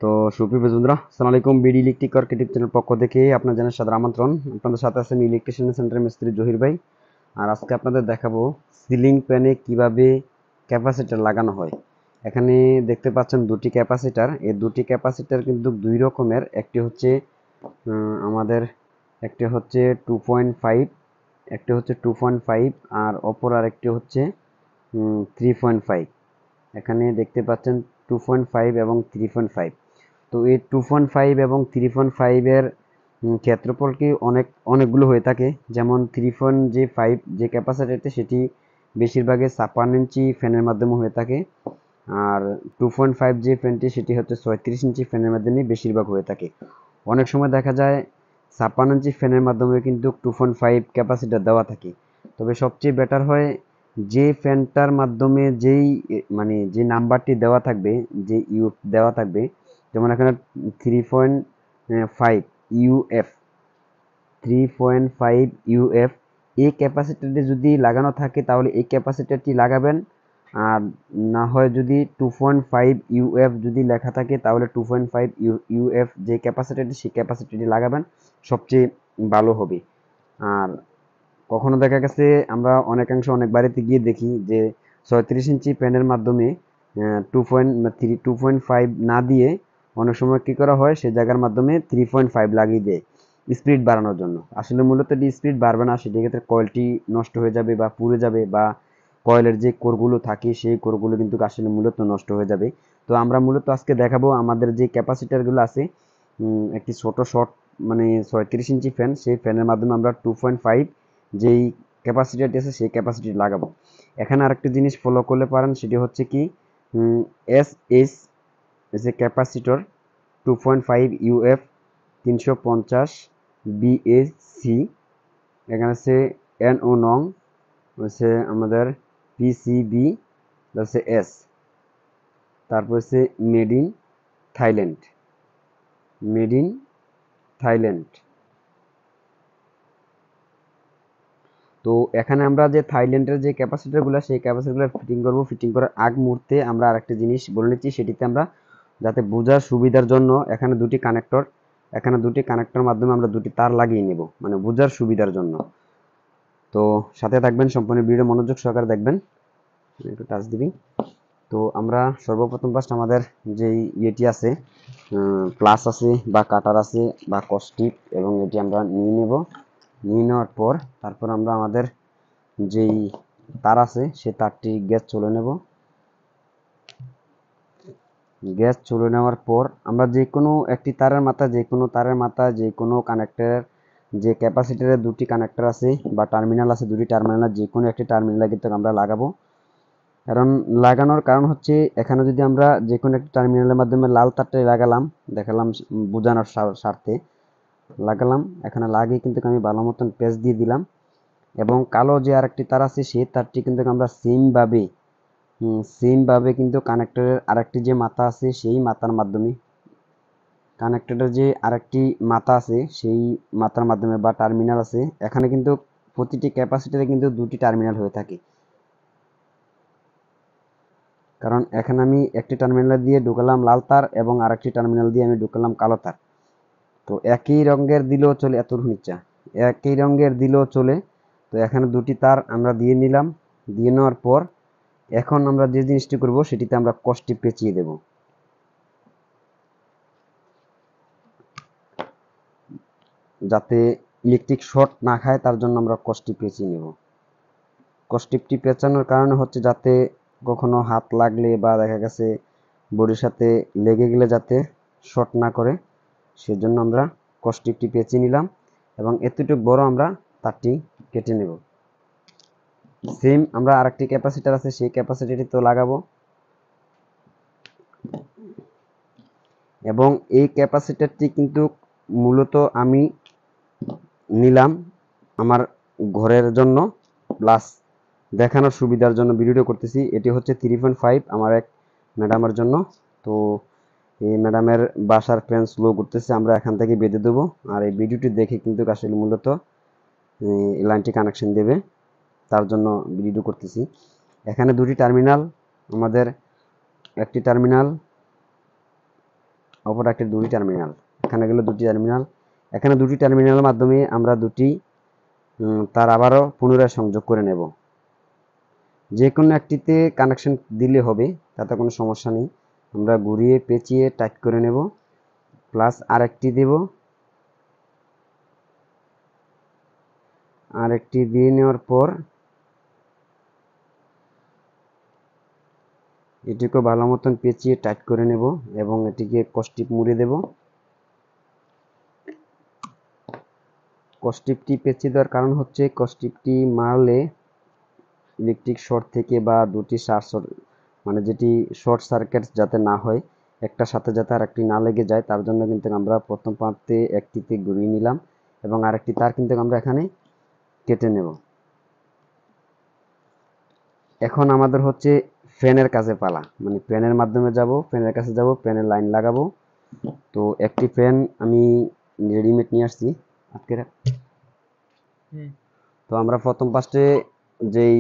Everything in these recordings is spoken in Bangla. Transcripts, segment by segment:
তো সুপ্রিয় বন্ধুরা, আসসালামু আলাইকুম। বিডি ইলেকট্রিক আর্কিটেক্ট চ্যানেল পক্ষ থেকে আপনার জানার সাদর আমন্ত্রণ। আপনাদের সাথে আছেন ইলেকট্রিশিয়ান সেন্টার মিস্ত্রি জহির ভাই। আর আজকে আপনাদের দেখাবো সিলিং ফ্যানে কিভাবে ক্যাপাসিটর লাগানো হয়। এখানে দেখতে পাচ্ছেন দুটি ক্যাপাসিটর। এই দুটি ক্যাপাসিটর কিন্তু দুই রকমের। একটি হচ্ছে আমাদের একটি হচ্ছে 2.5, একটি হচ্ছে 2.5 আর অপর আরেকটি হচ্ছে 3.5। এখানে দেখতে পাচ্ছেন 2.5 এবং 3.5। তো এই 2.5 এবং 3.5 এর ক্ষেত্রফল কি অনেকগুলো হয়ে থাকে। যেমন 3.5 যে ক্যাপাসিটিতে সেটি বেশিরভাগই 56 ইঞ্চি ফ্যানের মাধ্যমে হয়ে থাকে। আর 2.5 যে ফ্যানটি সেটি হচ্ছে 36 ইঞ্চি ফ্যানের মাধ্যমে বেশিরভাগ হয়ে থাকে। অনেক সময় দেখা যায় 56 ইঞ্চি ফ্যানের মাধ্যমে কিন্তু 2.5 ক্যাপাসিটার দেওয়া থাকে। তবে সবচেয়ে বেটার হয় যে ফ্যানটার মাধ্যমে মানে যে নাম্বারটি দেওয়া থাকবে, যে ইউ দেওয়া থাকবে, যেমন এখানে 3.5 ইউএফ, 3.5 ইউএফ এই ক্যাপাসিটরটি যদি লাগানো থাকে তাহলে এই ক্যাপাসিটরটি লাগাবেন। আর না হয় যদি 2.5 ইউএফ যদি লেখা থাকে তাহলে 2.5 ইউএফ যে ক্যাপাসিটরটি সেই ক্যাপাসিটরটি লাগাবেন, সবচেয়ে ভালো হবে। আর কখনো দেখা গেছে আমরা অনেকাংশে অনেক বাড়িতে গিয়ে দেখি যে 36 ইঞ্চি প্যানের মাধ্যমে 2.5 না দিয়ে অনেক সময় কি করা হয়, সে জায়গার মাধ্যমে 3.5 লাগিয়ে দেয় স্পিড বাড়ানোর জন্য। আসলে মূলত এটি স্পিড বাড়বে না, সেটি ক্ষেত্রে কয়েলটি নষ্ট হয়ে যাবে বা পুড়ে যাবে, বা কয়েলের যে কোরগুলো থাকে সেই কোরগুলো কিন্তু আসলে মূলত নষ্ট হয়ে যাবে। তো আমরা মূলত আজকে দেখাবো আমাদের যে ক্যাপাসিটারগুলো আছে, একটি ছোট শর্ট মানে 36 ইঞ্চি ফ্যান, সেই ফ্যানের মাধ্যমে আমরা 2.5 যেই ক্যাপাসিটিটি আছে সেই ক্যাপাসিটি লাগাবো। এখানে আরেকটি জিনিস ফলো করলে পারেন, সেটি হচ্ছে কি S S S A capacitor 2.5 UF 350 BAC. এখানে আছে এন ও নং হচ্ছে আমাদের পিসিবি হচ্ছে এস। তারপর হচ্ছে made in Thailand, made in Thailand. তো এখানে আমরা যে থাইল্যান্ডের যে ক্যাপাসিটরগুলো সেই ক্যাপাসিটরগুলো ফিটিং করব। ফিটিং করার আগ মুহূর্তে আমরা আরেকটা জিনিস বলে নিচ্ছি, সেটিতে আমরা যাতে বোঝার সুবিধার জন্য এখানে দুটি কানেক্টর মাধ্যমে আমরা দুটি তার লাগিয়ে নেব, মানে বোঝার সুবিধার জন্য। তো সাথে থাকবেন, সম্পূর্ণ ভিডিও মনোযোগ সহকারে দেখবেন। একটু টাচ দিবি। তো আমরা সর্বপ্রথম ফার্স্ট আমাদের যেই ইয়েটি আছে, প্লাস আছে বা কাটার আছে বা কস্টিপ, এবং এটি আমরা নিয়ে নেব। নিয়ে নেওয়ার পর তারপর আমরা আমাদের যেই তার আছে সে তারটি গ্যাস চলে নেব। গ্যাস চলে নেওয়ার পর আমরা যে কোনো একটি তারের মাথা যে কোনো কানেক্টরের, যে ক্যাপাসিটরের দুটি কানেক্টর আছে বা টার্মিনাল আছে, দুটি টার্মিনাল যে কোনো একটি টার্মিনালে কিন্তু আমরা লাগাবো। কারণ লাগানোর কারণ হচ্ছে এখানে যদি আমরা যে কোনো একটি টার্মিনালের মাধ্যমে লাল তারটাই লাগালাম, দেখালাম বোঝানোর স্বার্থে লাগালাম। এখানে লাগিয়ে কিন্তু আমি ভালো মতন পেঁচ দিয়ে দিলাম, এবং কালো যে আরেকটি তার আছে সেই তারটি কিন্তু আমরা সেমভাবে কিন্তু কানেক্টরের আরেকটি যে মাথা আছে সেই মাথার মাধ্যমে, কানেক্টরের যে আরেকটি মাথা আছে সেই মাথার মাধ্যমে বা টার্মিনাল আছে, এখানে কিন্তু প্রতিটি ক্যাপাসিটরে কিন্তু দুটি টার্মিনাল হয়ে থাকে। কারণ এখানে আমি একটি টার্মিনাল দিয়ে ঢুকালাম লাল তার এবং আরেকটি টার্মিনাল দিয়ে আমি ঢুকালাম কালো তার। তো একই রঙের দিলেও চলে, এত নিচা একই রঙের দিলেও চলে। তো এখানে দুটি তার আমরা দিয়ে নিলাম। দিয়ে নেওয়ার পর এখন আমরা যে জিনিসটি করব সেটিতে আমরা কষ্টি পেঁচিয়ে দেব, যাতে ইলেকট্রিক শর্ট না খায়, তার জন্য আমরা কষ্টি পেঁচিয়ে নেব। কষ্টিপটি পেঁচানোর কারণে হচ্ছে যাতে কখনো হাত লাগলে বা দেখা গেছে বডির সাথে লেগে গেলে যাতে শর্ট না করে, সেজন্য আমরা কষ্টিপটি পেঁচিয়ে নিলাম এবং এতটুকু বড় আমরা তারটি কেটে নেব। সেম আমরা আরেকটি ক্যাপাসিটার আছে সেই ক্যাপাসিটারটি তো লাগাবো, এবং এই ক্যাপাসিটারটি কিন্তু মূলত আমি নিলাম আমার ঘরের জন্য, প্লাস দেখানোর সুবিধার জন্য ভিডিওটা করতেছি। এটি হচ্ছে 3.5 আমার এক ম্যাডামের জন্য। তো এই ম্যাডামের বাসার ফ্যান স্লো করতেছে, আমরা এখান থেকে বেঁধে দেবো। আর এই ভিডিওটি দেখে কিন্তু আসলে মূলত এই লাইনটি কানেকশন দেবে, তার জন্য ভিডিও করতেছি। এখানে দুটি টার্মিনাল, আমাদের একটি টার্মিনাল অপর একটি দুটি টার্মিনাল, এখানে গেলে দুটি টার্মিনাল, এখানে দুটি টার্মিনালের মাধ্যমে আমরা দুটি তার আবারও পুনরায় সংযোগ করে নেব। যে কোনো একটিতে কানেকশন দিলে হবে, তাতে কোনো সমস্যা নেই। আমরা ঘুরিয়ে পেঁচিয়ে টাইট করে নেব, প্লাস আরেকটি দেব, আরেকটি দিয়ে নেওয়ার পর এটিকে ভালো মতন পেঁচিয়ে টাইট করে নেব এবং এটিকে কস্টিপ মুড়ে দেব। কস্টিপটি পেঁচিয়ে দেওয়ার কারণ হচ্ছে কস্টিপটি মারলে ইলেকট্রিক শর্ট থেকে বা দুটি মানে যেটি শর্ট সার্কিট যাতে না হয়, একটার সাথে যাতে আরেকটি না লেগে যায়, তার জন্য কিন্তু আমরা প্রথম প্রান্তে একটিতে ঘুরিয়ে নিলাম এবং আরেকটি তার কিন্তু আমরা এখানে কেটে নেব। এখন আমাদের হচ্ছে ফ্যানের কাছে পালা, মানে ফ্যানের মাধ্যমে যাব, ফ্যানের কাছে যাব, ফ্যানের লাইন লাগাবো। তো একটি ফ্যান আমি রেডিমেড নিয়ে আসছি আজকে। তো আমরা প্রথম ফার্স্টে যেই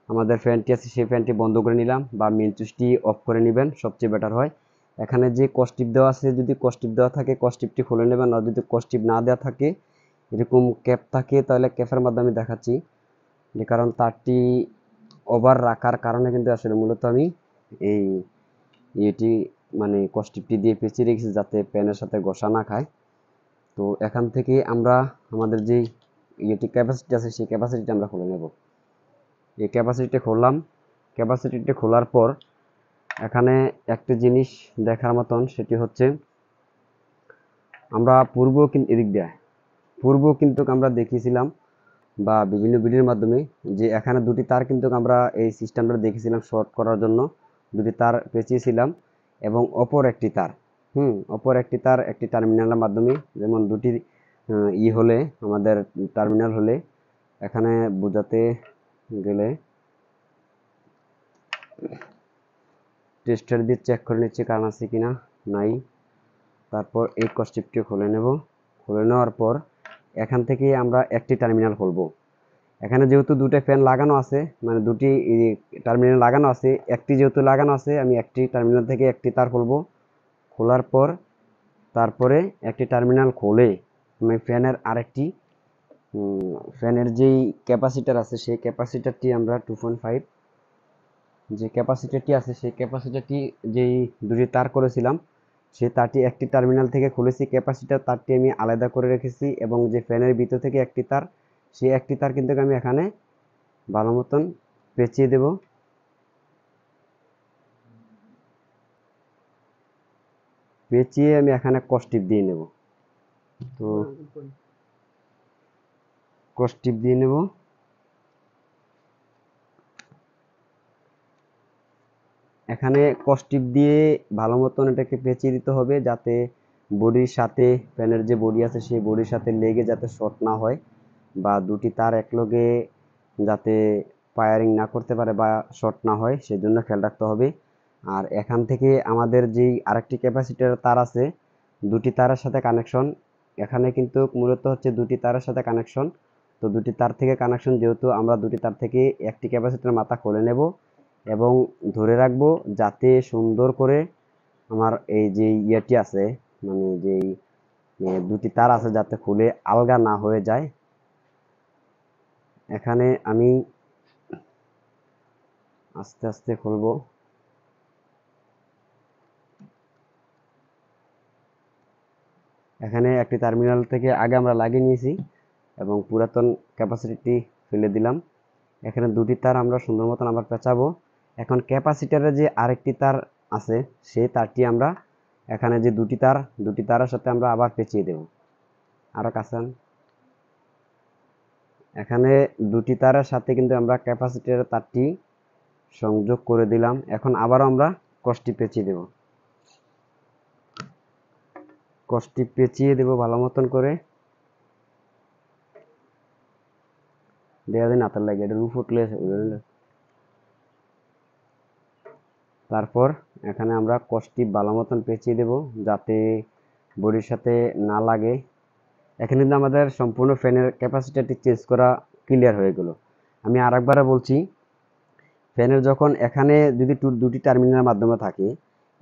আমাদের ফ্যানটি আছে সেই ফ্যানটি বন্ধ করে নিলাম, বা মেন সুইচটি অফ করে নেবেন, সবচেয়ে বেটার হয়। এখানে যে কস্টিপ দেওয়া আছে, যদি কস্টিপ দেওয়া থাকে কস্টিপটি খুলে নেবেন, আর যদি কস্টিপ না দেওয়া থাকে, এরকম ক্যাপ থাকে, তাহলে ক্যাপের মাধ্যমে দেখাচ্ছি। যে কারণ তারটি ওভার রাখার কারণে কিন্তু আসলে মূলত আমি এই এটি মানে কস্টিপটি দিয়ে পেঁচিয়ে রেখেছি যাতে প্যানের সাথে ঘষা না খায়। তো এখান থেকে আমরা আমাদের যেই এটি ক্যাপাসিটি আছে সেই ক্যাপাসিটিটা আমরা খুলে নেব। এই ক্যাপাসিটিটা খুললাম, ক্যাপাসিটিটা খোলার পর এখানে একটি জিনিস দেখার মতন, সেটি হচ্ছে আমরা পূর্ব কিন্তু আমরা দেখিয়েছিলাম বা বিভিন্ন ভিডিওর মাধ্যমে যে এখানে দুটি তার কিন্তু আমরা এই সিস্টেমটা দেখেছিলাম শর্ট করার জন্য, দুটি তার পেঁচিয়েছিলাম এবং অপর একটি তার একটি টার্মিনালের মাধ্যমে, যেমন দুটি হলে আমাদের টার্মিনাল হলে, এখানে বোঝাতে গেলে টেস্টার দিয়ে চেক করে নিচ্ছি কারণ আছে কিনা, নাই। তারপর এই কস্টিপটি খুলে নেব, খুলে নেওয়ার পর এখান থেকে আমরা একটি টার্মিনাল খুলবো। এখানে যেহেতু দুটো ফ্যান লাগানো আছে, মানে দুটি টার্মিনাল লাগানো আছে, একটি যেহেতু লাগানো আছে, আমি একটি টার্মিনাল থেকে একটি তার খুলবো। খোলার পর তারপরে একটি টার্মিনাল খুলে আমি ফ্যানের যেই ক্যাপাসিটার আছে সেই ক্যাপাসিটারটি আমরা 2.5 যে ক্যাপাসিটারটি আছে সেই ক্যাপাসিটারটি যেই দুটি তার করেছিলাম সেই তারটি একটি টার্মিনাল থেকে খুলেছি, ক্যাপাসিটার তারটি আমি আলাদা করে রেখেছি, এবং যে ফ্যানের ভিতর থেকে একটি তার, সেই একটি তার কিন্তু আমি এখানে ভালো মতন পেঁচিয়ে দেব। পেঁচিয়ে আমি এখানে কস্টিপ দিয়ে নেব। তো কস্টিপ দিয়ে নেব, এখানে কস্টিপ দিয়ে ভালো মতন এটাকে পেঁচিয়ে দিতে হবে যাতে বডির সাথে, ফ্যানের যে বডি আছে সেই বডির সাথে লেগে যাতে শর্ট না হয়, বা দুটি তার একলগে যাতে ফায়ারিং না করতে পারে বা শর্ট না হয়, সেজন্য খেয়াল রাখতে হবে। আর এখান থেকে আমাদের যেই আরেকটি ক্যাপাসিটার তার আছে, দুটি তারের সাথে কানেকশন, এখানে কিন্তু মূলত হচ্ছে দুটি তারের সাথে কানেকশন। তো দুটি তার থেকে কানেকশন যেহেতু, আমরা দুটি তার থেকে একটি ক্যাপাসিটার মাথা খুলে নেব এবং ধরে রাখবো যাতে সুন্দর করে আমার এই যে ইয়েটি আছে, মানে যেই দুটি তার আছে যাতে খুলে আলগা না হয়ে যায়। এখানে আমি আস্তে আস্তে খুলবো। এখানে একটি টার্মিনাল থেকে আগে আমরা লাগিয়ে নিয়েছি এবং পুরাতন ক্যাপাসিটিটি ফেলে দিলাম। এখানে দুটি তার আমরা সুন্দর মতন আবার পেঁচাবো। এখন ক্যাপাসিটারের যে আরেকটি তার আছে সেই তারটি আমরা এখানে যে দুটি তারের সাথে আমরা আবার পেঁচিয়ে দেব। আরো কাছে এখানে দুটি তারের সাথে কিন্তু আমরা ক্যাপাসিটরের তারটি সংযোগ করে দিলাম। এখন আবারও আমরা কস্টিপ পেঁচিয়ে দেব, কস্টিপ পেঁচিয়ে দেব ভালো মতন করে। দেওয়া দিন হাতের লাগে, এটা রুফ উঠলে। তারপর এখানে আমরা কস্টিপ ভালো মতন পেঁচিয়ে দেব যাতে বডির সাথে না লাগে। এখানে কিন্তু আমাদের সম্পূর্ণ ফ্যানের ক্যাপাসিটিটি চেঞ্জ করা ক্লিয়ার হয়ে গেল। আমি আরেকবার বলছি, ফ্যানের যখন এখানে যদি দুটি টার্মিনালের মাধ্যমে থাকে,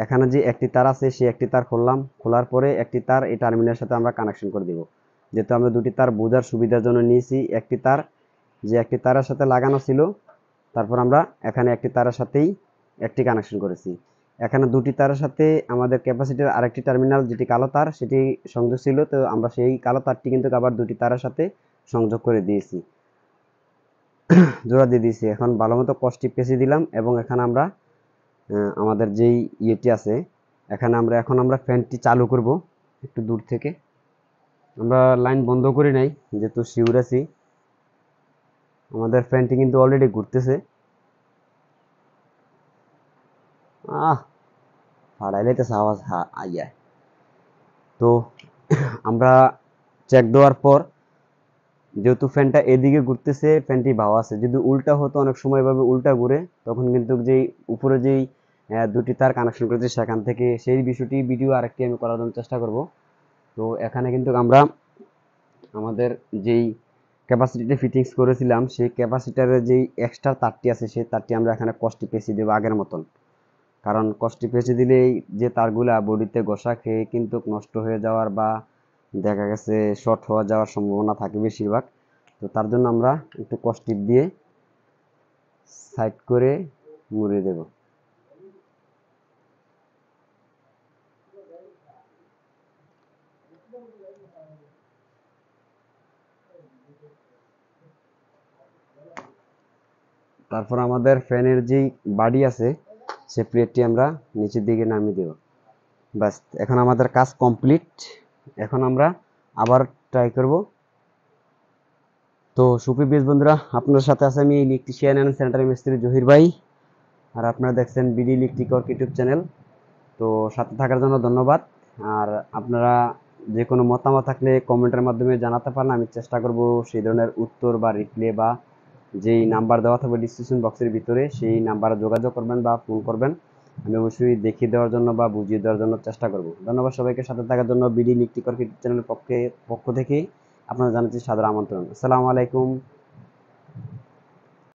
এখানে যে একটি তার আছে সেই একটি তার খুললাম, খোলার পরে একটি তার এই টার্মিনালের সাথে আমরা কানেকশন করে দিব। যেহেতু আমরা দুটি তার বোঝার সুবিধার জন্য নিয়েছি, একটি তার যে একটি তারের সাথে লাগানো ছিল, তারপর আমরা এখানে একটি তারের সাথেই একটি কানেকশন করেছি। এখানে দুটি তারের সাথে আমাদের ক্যাপাসিটির আরেকটি টার্মিনাল যেটি কালো তার সেটি সংযোগ ছিল, তো আমরা সেই কালো তারটি কিন্তু আবার দুটি তারের সাথে সংযোগ করে দিয়েছি, জোড়া দিয়ে দিয়েছি। এখন ভালো মতো কষ্টি পেঁচে দিলাম এবং এখানে আমরা আমাদের যেই ইয়েটি আছে, এখানে এখন আমরা ফ্যানটি চালু করব একটু দূর থেকে। আমরা লাইন বন্ধ করি নাই, যেহেতু শিউর আছি। আমাদের ফ্যানটি কিন্তু অলরেডি ঘুরতেছে। ফাড়াই লাইতেছে আওয়াজ আইয়া। তো আমরা চেক দেওয়ার পর যেহেতু ফ্যানটা এদিকে ঘুরতেছে, ফ্যানটি ভাও আছে। যদি উল্টা হতো, অনেক সময় এভাবে উল্টা ঘুরে, তখন কিন্তু যেই উপরে যেই দুটি তার কানেকশন করেছে সেখান থেকে সেই বিষয়টি ভিডিও আরেকটি আমি করার জন্য চেষ্টা করব। তো এখানে কিন্তু আমরা আমাদের যেই ক্যাপাসিটিতে ফিটিংস করেছিলাম সেই ক্যাপাসিটারের যেই এক্সট্রা তারটি আছে সেই তারটি আমরা এখানে কষ্টি পেঁচিয়ে দেবো আগের মতন। কারণ কষ্টি পেঁচিয়ে দিলেই যে তারগুলা বডিতে ঘষা খেয়ে কিন্তু নষ্ট হয়ে যাওয়ার বা দেখা গেছে শর্ট হওয়া যাওয়ার সম্ভাবনা থাকে বেশিরভাগ। তো তার জন্য আমরা একটু কষ্টিপ দিয়ে সাইড করে মুড়ে দেব। তারপর আমাদের ফ্যানের যেই বাডি আছে সে প্লেটটি আমরা নিচের দিকে নামিয়ে দেব। ব্যাস, এখন আমাদের কাজ কমপ্লিট। এখন আমরা আবার ট্রাই করব। তো সুপ্রিয় বিশ বন্ধুরা, আপনার সাথে আছে আমি ইলেকট্রিশিয়ান অ্যান্ড সেন্টার মিস্ত্রি জহির ভাই, আর আপনারা দেখছেন BD electric work YouTube channel. তো সাথে থাকার জন্য ধন্যবাদ। আর আপনারা যে কোনো মতামত থাকলে কমেন্টের মাধ্যমে জানাতে পারেন, আমি চেষ্টা করব সেই ধরনের উত্তর বা রিপ্লে বা যেই নাম্বার দেওয়া থাকবে ডিসক্রিপশন বক্সের ভিতরে সেই নাম্বারে যোগাযোগ করবেন বা ফোন করবেন। আমি অবশ্যই দেখিয়ে দেওয়ার জন্য বা বুঝিয়ে দেওয়ার জন্য চেষ্টা করব। ধন্যবাদ সবাইকে সাথে থাকার জন্য। বিডি ইলেকট্রিক ওয়ার্ক ইউটিউব চ্যানেলের পক্ষ থেকে আপনারা জানাচ্ছি সাদর আমন্ত্রণ। আসসালামু আলাইকুম।